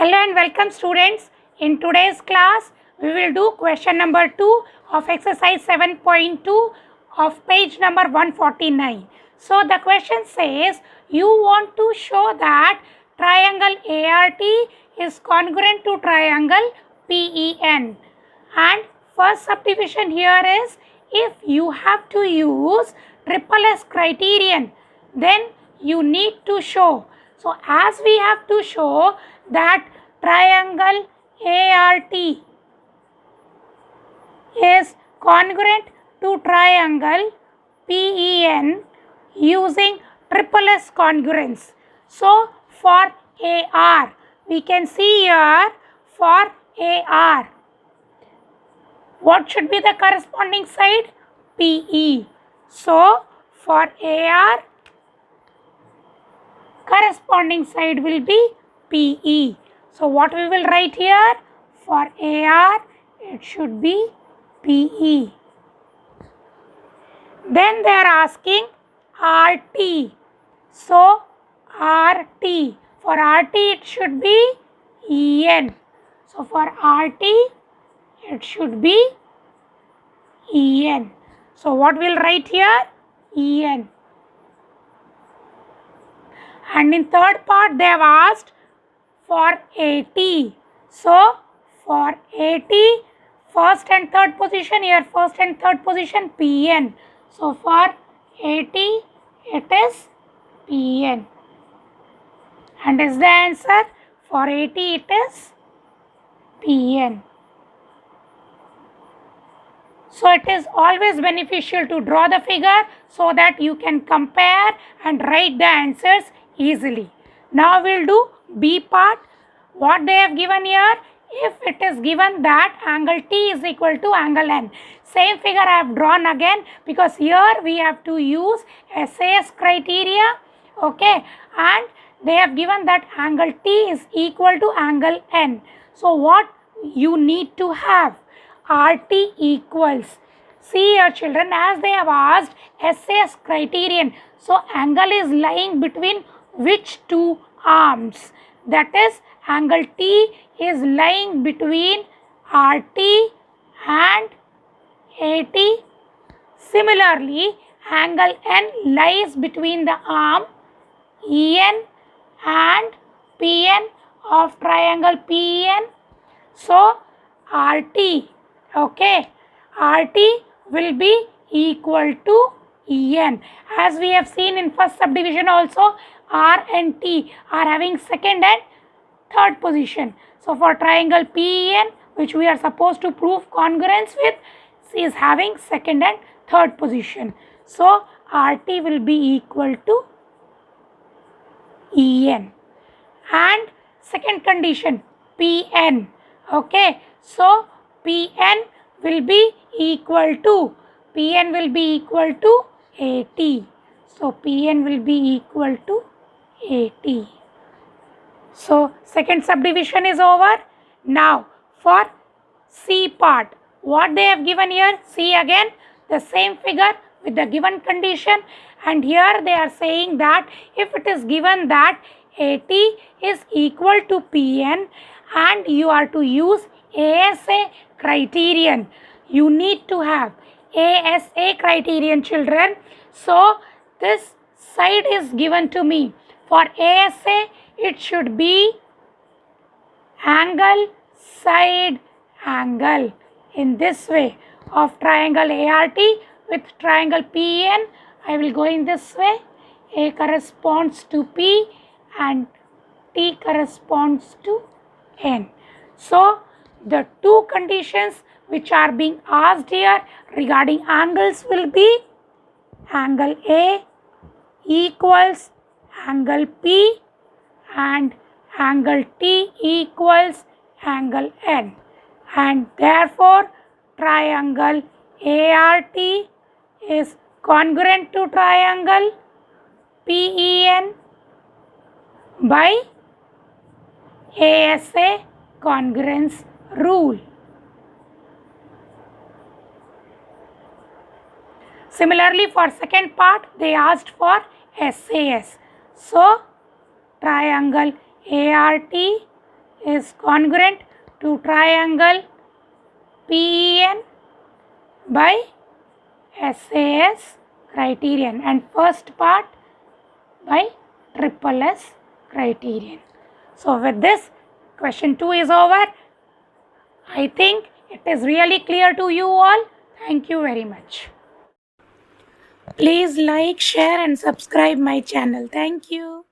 Hello and welcome students. In today's class, we will do question number 2 of exercise 7.2 of page number 149. So the question says, you want to show that triangle ART is congruent to triangle PEN. And first subdivision here is, if you have to use triple S criterion, then you need to show. So as we have to show that triangle ART is congruent to triangle PEN using triple S congruence. So for AR, we can see here for AR, what should be the corresponding side? PE. So for AR, corresponding side will be PE. So what we will write here? For AR, it should be PE. Then they are asking RT. So RT. For RT, it should be EN. So for RT, it should be EN. So what we'll write here? EN. And in third part, they have asked for AT. So for AT, first and third position, here first and third position PN. So for AT, it is PN. And is the answer? For AT, it is PN. So it is always beneficial to draw the figure so that you can compare and write the answers easily. Now we will do B part. What they have given here, if it is given that angle T is equal to angle N. Same figure I have drawn again because here we have to use SAS criteria. Okay, and they have given that angle T is equal to angle N. So what you need to have? RT equals. See here children, as they have asked SAS criterion. So angle is lying between which two arms? That is, angle T is lying between RT and AT. Similarly, angle N lies between the arm EN and PN of triangle PEN. So RT, okay, RT will be equal to EN. As we have seen in first subdivision also, R and T are having second and third position. So for triangle PEN, which we are supposed to prove congruence with, is having second and third position. So RT will be equal to EN. And second condition, PN. Okay, so PN will be equal to AT. So PN will be equal to AT. So second subdivision is over. Now for C part, what they have given here, see again the same figure with the given condition, and here they are saying that if it is given that AT is equal to PN and you are to use ASA criterion, you need to have ASA criterion children. So this side is given to me. For ASA, it should be angle side angle in this way of triangle ART with triangle PN. I will go in this way. A corresponds to P and T corresponds to N. So the two conditions which are being asked here regarding angles will be angle A equals angle P and angle T equals angle N, and therefore triangle ART is congruent to triangle PEN by ASA congruence rule. Similarly, for second part, they asked for SAS. So triangle ART is congruent to triangle PEN by SAS criterion, and first part by SSS criterion. So with this, question 2 is over. I think it is really clear to you all. Thank you very much. Please like, share and subscribe my channel. Thank you.